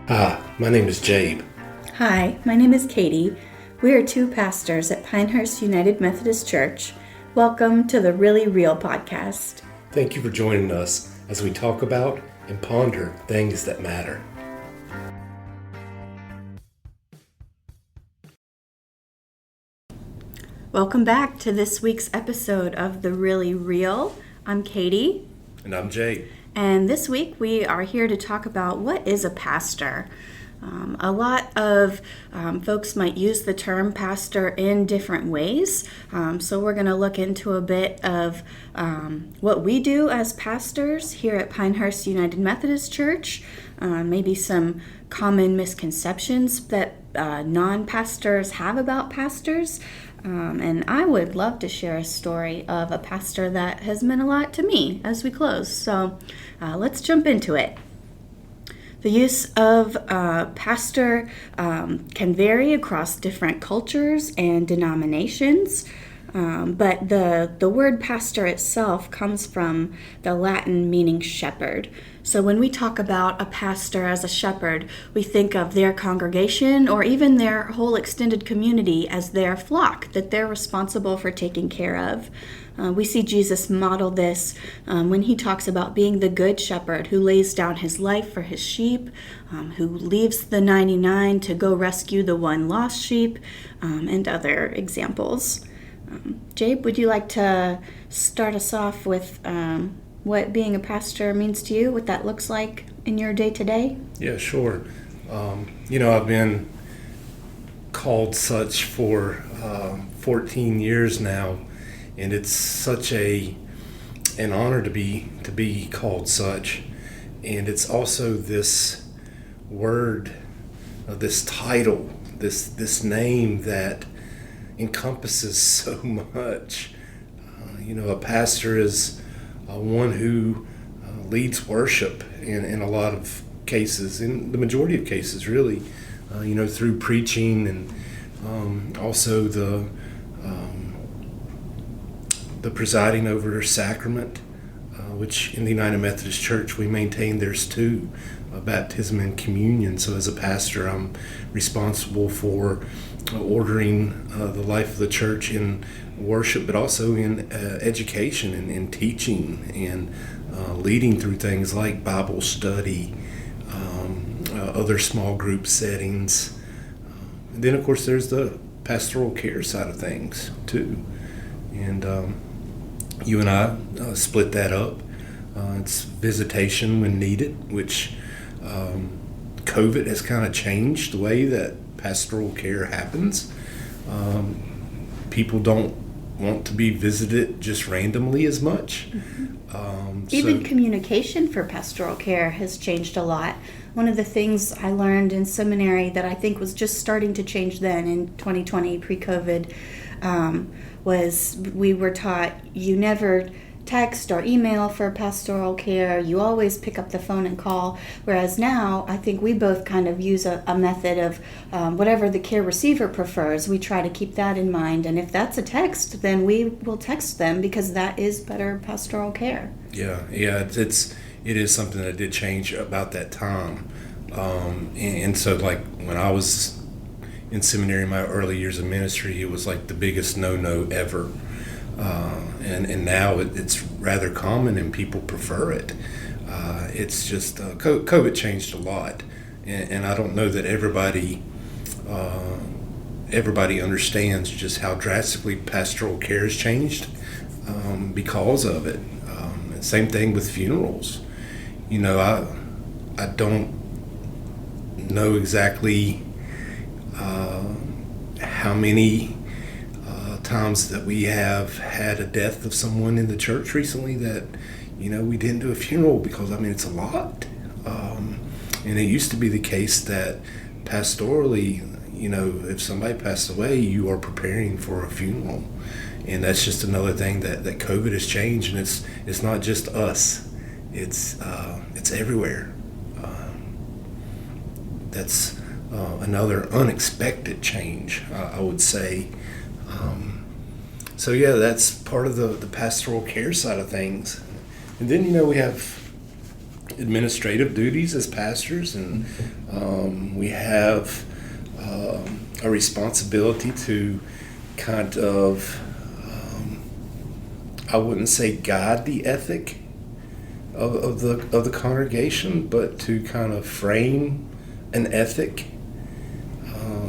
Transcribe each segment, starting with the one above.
Hi, my name is Jabe. Hi, my name is Katie. We are two pastors at Pinehurst United Methodist Church. Welcome to the Really Real podcast. Thank you for joining us as we talk about and ponder things that matter. Welcome back to this week's episode of The Really Real. I'm Katie. And I'm Jabe. And this week we are here to talk about what is a pastor. A lot of folks might use the term pastor in different ways. So we're going to look into a bit of what we do as pastors here at Pinehurst United Methodist Church, maybe some common misconceptions that non-pastors have about pastors. And I would love to share a story of a pastor that has meant a lot to me as we close. So let's jump into it. The use of pastor can vary across different cultures and denominations, but the word pastor itself comes from the Latin meaning shepherd. So when we talk about a pastor as a shepherd, we think of their congregation or even their whole extended community as their flock that they're responsible for taking care of. We see Jesus model this when he talks about being the good shepherd who lays down his life for his sheep, who leaves the 99 to go rescue the one lost sheep, and other examples. Jabe, would you like to start us off with what being a pastor means to you, what that looks like in your day-to-day? Yeah, sure. I've been called such for 14 years now. And it's such an honor to be called such. And it's also this word, this title, this name that encompasses so much. A pastor is one who leads worship in a lot of cases, in the majority of cases, really, through preaching and also the presiding over sacrament, which in the United Methodist Church we maintain there's two, baptism and communion. So as a pastor, I'm responsible for ordering the life of the church in worship, but also in education and in teaching and leading through things like Bible study, other small group settings. And then, of course, there's the pastoral care side of things, too. And you and I split that up. It's visitation when needed, which COVID has kind of changed the way that pastoral care happens. People don't want to be visited just randomly as much. Even communication for pastoral care has changed a lot. One of the things I learned in seminary that I think was just starting to change then in 2020, pre-COVID, was we were taught you never text or email for pastoral care. You always pick up the phone and call. Whereas now, I think we both kind of use a method of whatever the care receiver prefers. We try to keep that in mind. And if that's a text, then we will text them because that is better pastoral care. Yeah, it is something that did change about that time. And so, like, when I was in seminary in my early years of ministry, it was like the biggest no-no ever. And now it's rather common and people prefer it. It's just, COVID changed a lot. And I don't know that everybody understands just how drastically pastoral care has changed because of it. Same thing with funerals. I don't know exactly how many times that we have had a death of someone in the church recently that we didn't do a funeral because it's a lot, and it used to be the case that pastorally, if somebody passed away, you are preparing for a funeral, and that's just another thing that COVID has changed, and it's not just us, it's everywhere. That's another unexpected change, I would say. So yeah, that's part of the pastoral care side of things. And then, we have administrative duties as pastors, and we have a responsibility to kind of, I wouldn't say guide the ethic of the congregation, but to kind of frame an ethic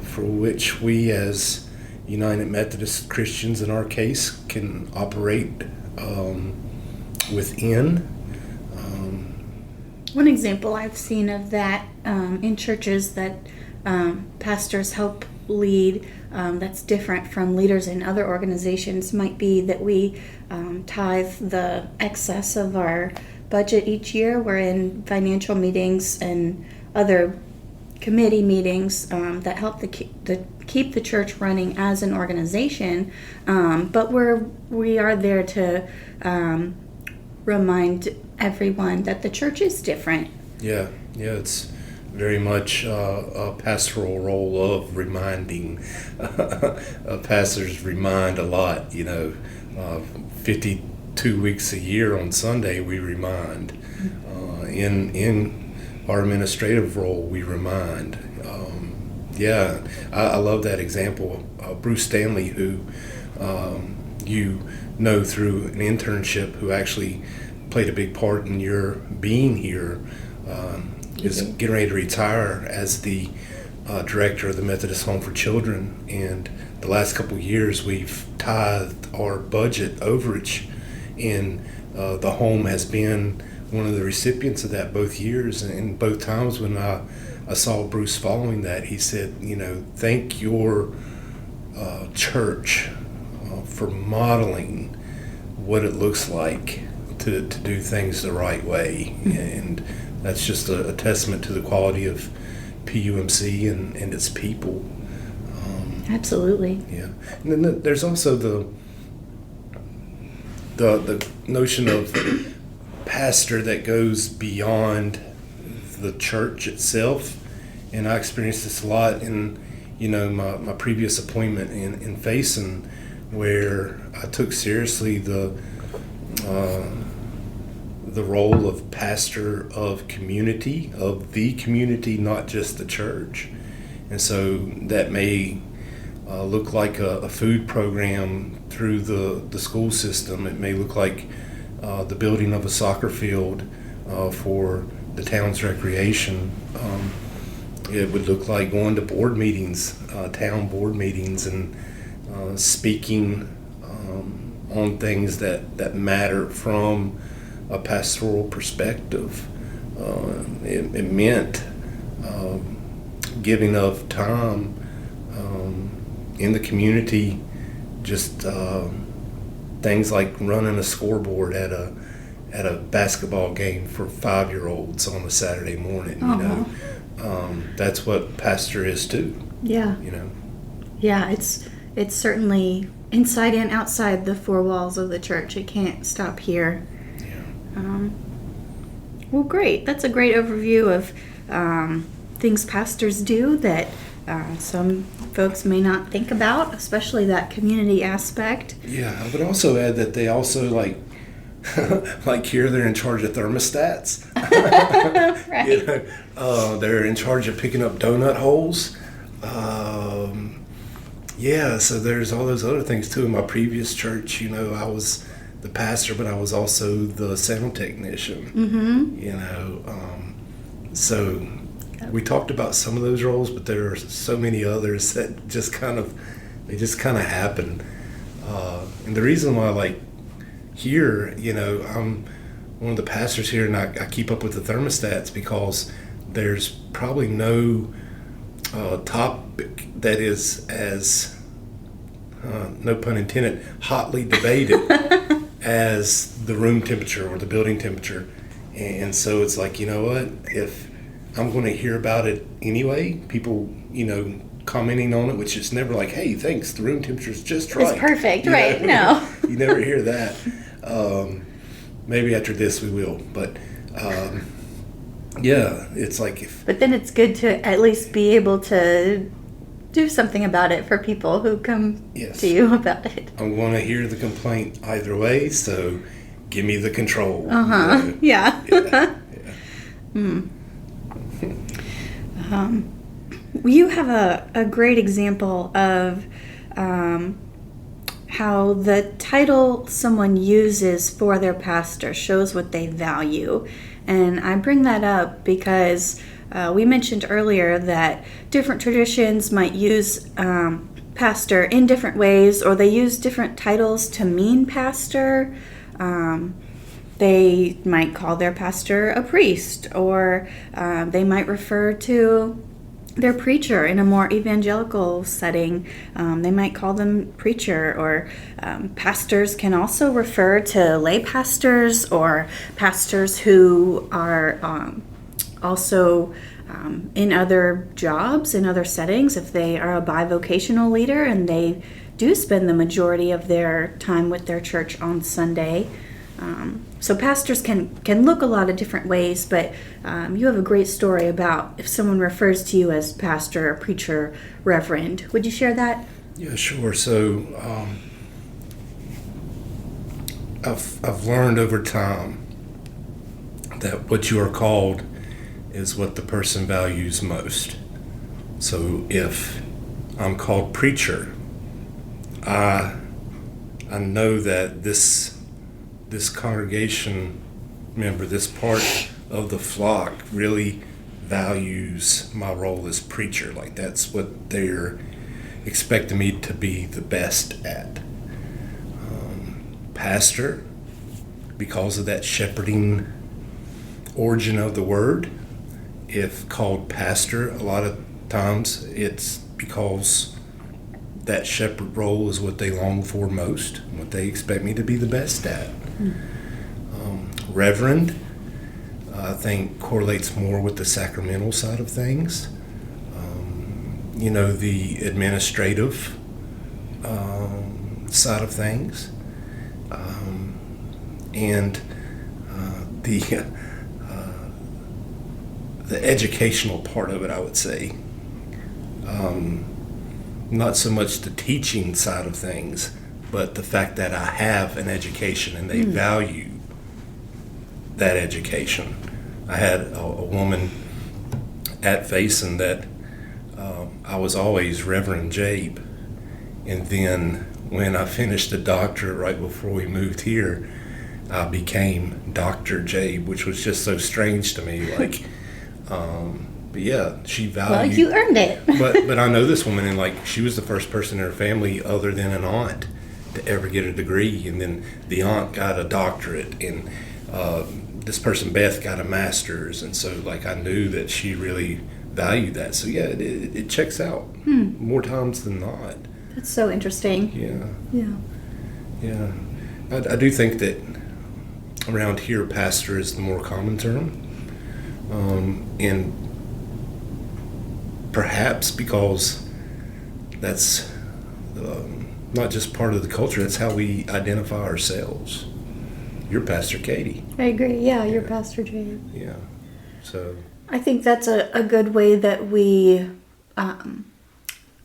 for which we as United Methodist Christians, in our case, can operate within. One example I've seen of that in churches that pastors help lead that's different from leaders in other organizations might be that we tithe the excess of our budget each year. We're in financial meetings and other committee meetings that help keep the church running as an organization, but we are there to remind everyone that the church is different. Yeah, it's very much a pastoral role of reminding. Pastors remind a lot, 52 weeks a year on Sunday we remind. In our administrative role we remind. I love that example. Bruce Stanley, who you know through an internship, who actually played a big part in your being here, is getting ready to retire as the director of the Methodist Home for Children. And the last couple of years we've tithed our budget overage, and the home has been one of the recipients of that both years. And both times when I saw Bruce following that, he said, thank your church for modeling what it looks like to do things the right way. And that's just a testament to the quality of PUMC and its people. Absolutely. Yeah. And then there's also the notion of pastor that goes beyond the church itself. And I experienced this a lot in my previous appointment in Faison, where I took seriously the role of pastor of the community, not just the church. And so that may look like a food program through the school system. It may look like the building of a soccer field for the town's recreation. It would look like going to board meetings, town board meetings, and speaking on things that matter from a pastoral perspective. It meant giving of time in the community, just things like running a scoreboard at a basketball game for 5-year-olds on a Saturday morning. That's what pastor is too. Yeah. Yeah, it's certainly inside and outside the four walls of the church. It can't stop here. Yeah. Well, great. That's a great overview of things pastors do that some folks may not think about, especially that community aspect. Yeah, I would also add that they also like here they're in charge of thermostats. Right. They're in charge of picking up donut holes. So there's all those other things too. In my previous church, I was the pastor, but I was also the sound technician. Mm-hmm. So we talked about some of those roles, but there are so many others that just kind of happen. And the reason why, here, I'm one of the pastors here, and I keep up with the thermostats because there's probably no topic that is as, no pun intended, hotly debated as the room temperature or the building temperature. And so it's like, what? If I'm going to hear about it anyway, people, commenting on it, which is never like, hey, thanks, the room temperature is just right. It's perfect, right? No. You never hear that. Maybe after this we will. But, it's like if... But then it's good to at least be able to do something about it for people who come to you about it. I'm going to hear the complaint either way, so give me the control. Yeah. You have a great example of how the title someone uses for their pastor shows what they value. And I bring that up because we mentioned earlier that different traditions might use pastor in different ways, or they use different titles to mean pastor. They might call their pastor a priest, or they might refer to their preacher in a more evangelical setting. They might call them preacher, or pastors can also refer to lay pastors or pastors who are also in other jobs, in other settings. If they are a bivocational leader and they do spend the majority of their time with their church on Sunday. So pastors can look a lot of different ways, but you have a great story about if someone refers to you as pastor, preacher, reverend. Would you share that? Yeah, sure. So I've learned over time that what you are called is what the person values most. So if I'm called preacher, I know that this congregation member, this part of the flock, really values my role as preacher. Like, that's what they're expecting me to be the best at. Pastor, because of that shepherding origin of the word, if called pastor, a lot of times it's because that shepherd role is what they long for most, what they expect me to be the best at. Reverend, I think, correlates more with the sacramental side of things. The administrative side of things, and the educational part of it, I would say. Not so much the teaching side of things, but the fact that I have an education and they value that education. I had a woman at Faison that I was always Reverend Jabe, and then when I finished the doctorate right before we moved here, I became Dr. Jabe, which was just so strange to me. But yeah, she valued. Well, you earned it. but I know this woman, and she was the first person in her family other than an aunt to ever get a degree, and then the aunt got a doctorate, and this person Beth got a master's, and so I knew that she really valued that. So yeah, it checks out more times than not. That's so interesting. Yeah. I do think that around here, pastor is the more common term, and perhaps because that's not just part of the culture, that's how we identify ourselves. You're Pastor Katie. I agree. Yeah, you're Pastor Jay. Yeah. So I think that's a good way that we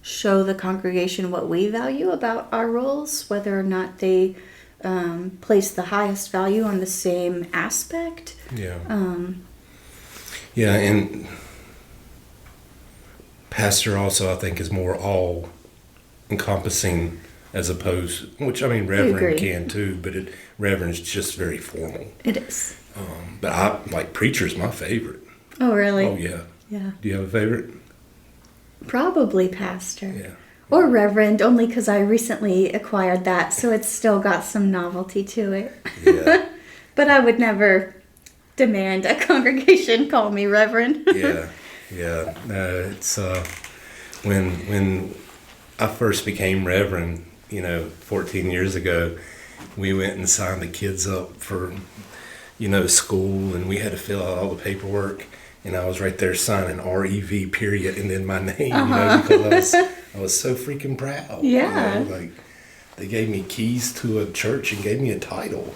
show the congregation what we value about our roles, whether or not they place the highest value on the same aspect. Yeah. And pastor also, I think, is more all encompassing, as opposed, which reverend can too, but reverend's just very formal. It is. But preacher's my favorite. Oh, really? Oh, yeah. Yeah. Do you have a favorite? Probably pastor. Yeah. Or reverend, only because I recently acquired that, so it's still got some novelty to it. Yeah. But I would never demand a congregation call me reverend. Yeah. It's when I first became reverend, 14 years ago, we went and signed the kids up for, school, and we had to fill out all the paperwork, and I was right there signing REV period and then my name, because I was so freaking proud. Yeah. They gave me keys to a church and gave me a title,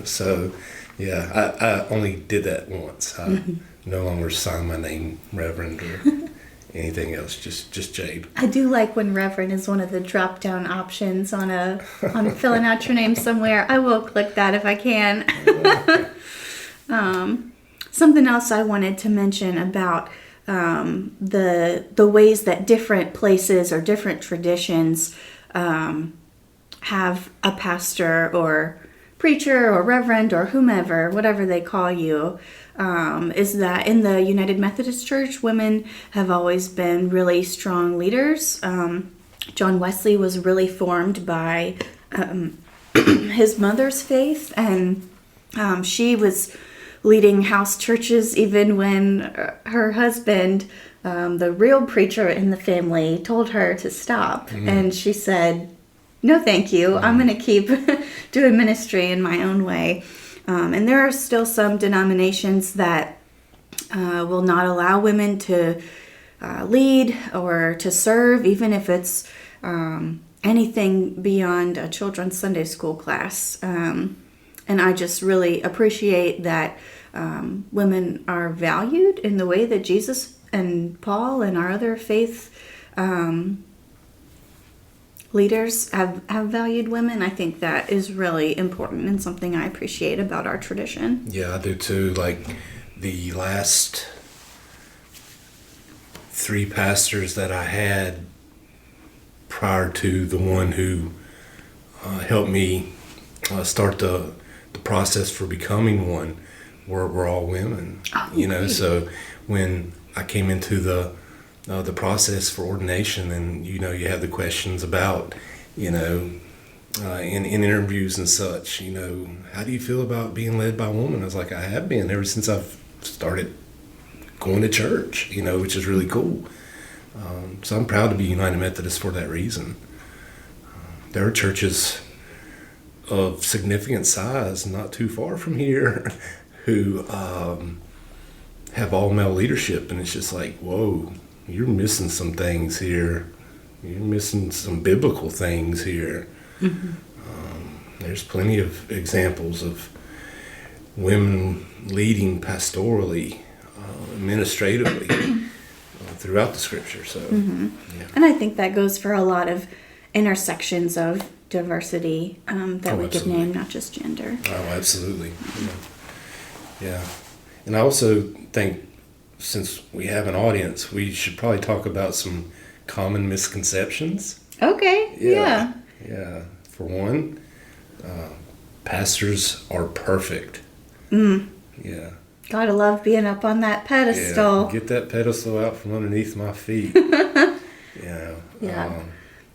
so yeah, I only did that once. I no longer sign my name Reverend or anything else, just Jabe. I do like when Reverend is one of the drop-down options on filling out your name somewhere. I will click that if I can. Something else I wanted to mention about the ways that different places or different traditions have a pastor or preacher or reverend or whomever, whatever they call you, is that in the United Methodist Church, women have always been really strong leaders. John Wesley was really formed by his mother's faith, and she was leading house churches even when her husband, the real preacher in the family, told her to stop. And she said, "No, thank you. I'm going to keep doing ministry in my own way." And there are still some denominations that will not allow women to lead or to serve, even if it's anything beyond a children's Sunday school class. And I just really appreciate that women are valued in the way that Jesus and Paul and our other faith leaders have valued women. I think that is really important and something I appreciate about our tradition. Yeah, I do too. Like the last 3 pastors that I had prior to the one who helped me start the process for becoming one were all women. Great. So when I came into the process for ordination, and you have the questions about in interviews and such, how do you feel about being led by a woman? I was like, I have been ever since I've started going to church, which is really cool. So I'm proud to be United Methodist for that reason. There are churches of significant size not too far from here who have all male leadership, and it's just like, whoa, you're missing some things here. You're missing some biblical things here. There's plenty of examples of women leading pastorally, administratively throughout the scripture. So, yeah. And I think that goes for a lot of intersections of diversity that we could name, not just gender. Oh, absolutely. Yeah. And I also think, since we have an audience, we should probably talk about some common misconceptions. Okay, yeah. Yeah. For one, pastors are perfect. Yeah. Gotta love being up on that pedestal. Yeah. Get that pedestal out from underneath my feet. Yeah.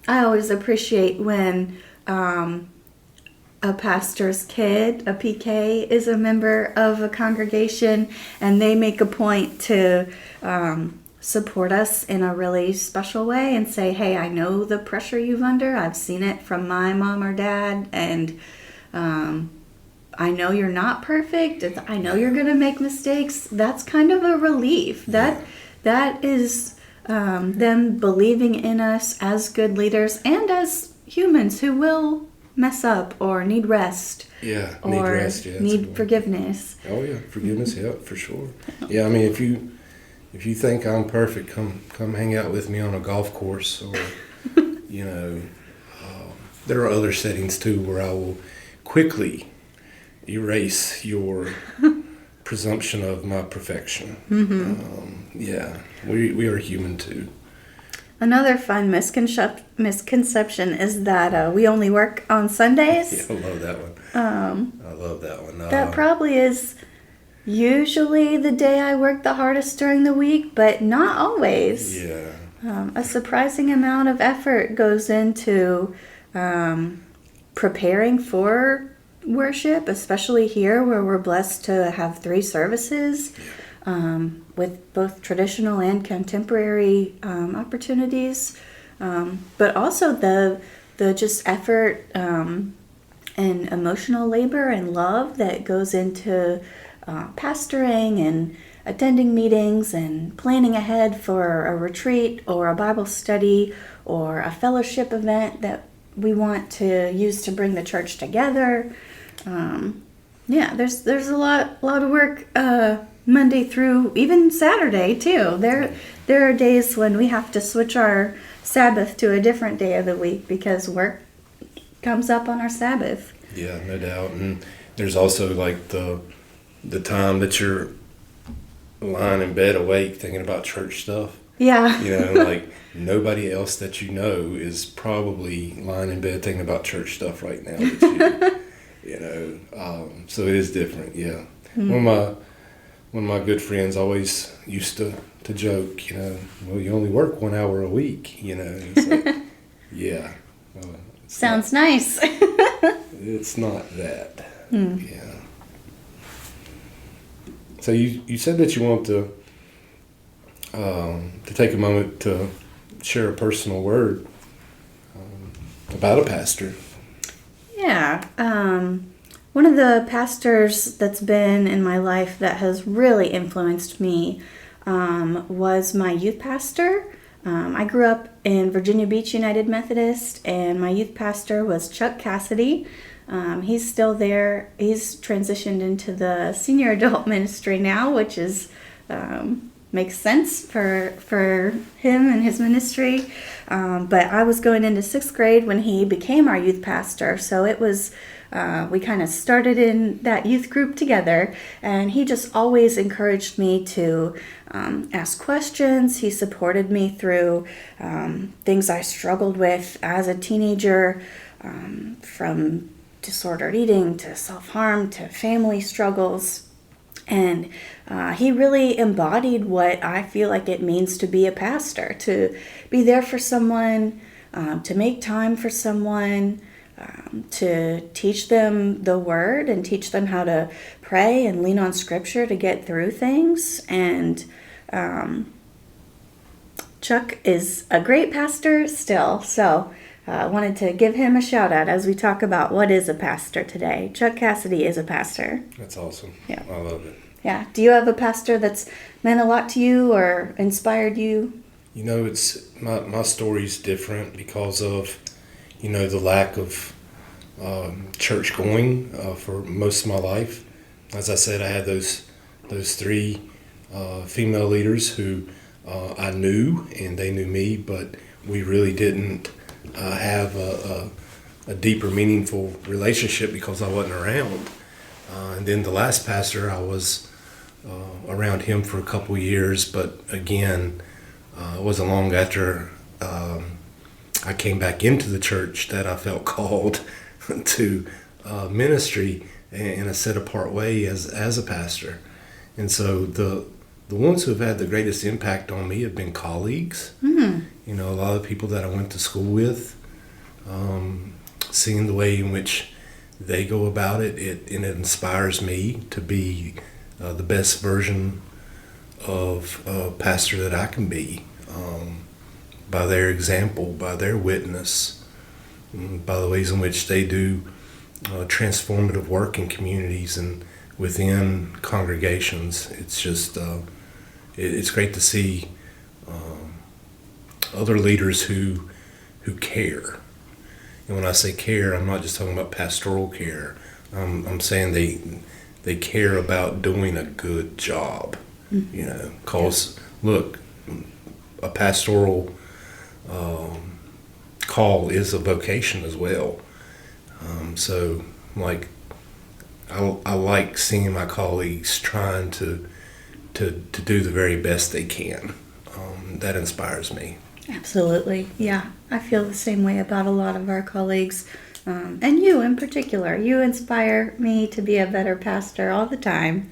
I always appreciate when a pastor's kid, a PK, is a member of a congregation, and they make a point to support us in a really special way and say, hey, I know the pressure you've under. I've seen it from my mom or dad, and I know you're not perfect. I know you're going to make mistakes. That's kind of a relief. That is them believing in us as good leaders and as humans who will mess up or need rest. Yeah, or need rest. Yeah, need forgiveness. Oh yeah, forgiveness. Yeah, for sure. Yeah, I mean, if you think I'm perfect, come hang out with me on a golf course, or there are other settings too where I will quickly erase your presumption of my perfection. Yeah, we are human too. Another fun misconception is that we only work on Sundays. Yeah, I love that one. I love that one. That probably is usually the day I work the hardest during the week, but not always. Yeah. A surprising amount of effort goes into preparing for worship, especially here where we're blessed to have 3 services. With both traditional and contemporary opportunities, but also the just effort and emotional labor and love that goes into pastoring and attending meetings and planning ahead for a retreat or a Bible study or a fellowship event that we want to use to bring the church together. There's a lot of work Monday through even Saturday too. There are days when we have to switch our Sabbath to a different day of the week because work comes up on our Sabbath. Yeah, no doubt. And there's also like the time that you're lying in bed awake thinking about church stuff. Yeah. Like nobody else that you know is probably lying in bed thinking about church stuff right now. So it is different. Yeah. One of my good friends always used to joke, well, you only work 1 hour a week, It's like, yeah. Sounds nice. It's not that. Yeah. So you said that you want to take a moment to share a personal word about a pastor. Yeah. One of the pastors that's been in my life that has really influenced me was my youth pastor. I grew up in Virginia Beach United Methodist, and my youth pastor was Chuck Cassidy. He's still there. He's transitioned into the senior adult ministry now, which is makes sense for him and his ministry. But I was going into 6th grade when he became our youth pastor, so it was we kind of started in that youth group together, and he just always encouraged me to ask questions. He supported me through things I struggled with as a teenager, from disordered eating to self-harm to family struggles. And he really embodied what I feel like it means to be a pastor, to be there for someone, to make time for someone, to teach them the word and teach them how to pray and lean on scripture to get through things. And Chuck is a great pastor still, so I wanted to give him a shout out as we talk about what is a pastor today. Chuck Cassidy is a pastor. That's awesome. Yeah. I love it. Yeah. Do you have a pastor that's meant a lot to you or inspired you? It's my story's different because of, the lack of church going for most of my life. As I said, I had those 3 female leaders who I knew, and they knew me, but we really didn't have a deeper, meaningful relationship because I wasn't around. And then the last pastor, I was around him for a couple years, but again, it wasn't long after I came back into the church that I felt called to ministry in a set-apart way as a pastor. And so the ones who have had the greatest impact on me have been colleagues. A lot of people that I went to school with, seeing the way in which they go about it, and it inspires me to be the best version of a pastor that I can be, by their example, by their witness, by the ways in which they do transformative work in communities and within congregations. It's just it's great to see other leaders who care. And when I say care, I'm not just talking about pastoral care. I'm saying they care about doing a good job. Because look, a pastoral call is a vocation as well. So I like seeing my colleagues trying to do the very best they can. That inspires me. Absolutely. Yeah, I feel the same way about a lot of our colleagues. And you in particular. You inspire me to be a better pastor all the time.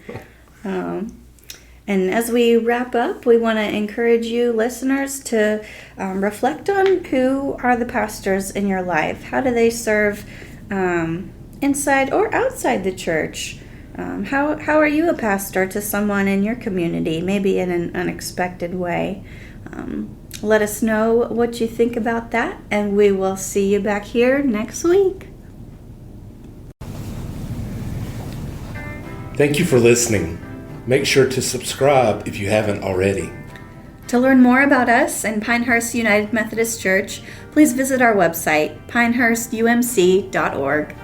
And as we wrap up, we want to encourage you listeners to reflect on who are the pastors in your life. How do they serve inside or outside the church? How are you a pastor to someone in your community, maybe in an unexpected way? Let us know what you think about that, and we will see you back here next week. Thank you for listening. Make sure to subscribe if you haven't already. To learn more about us and Pinehurst United Methodist Church, please visit our website, pinehurstumc.org.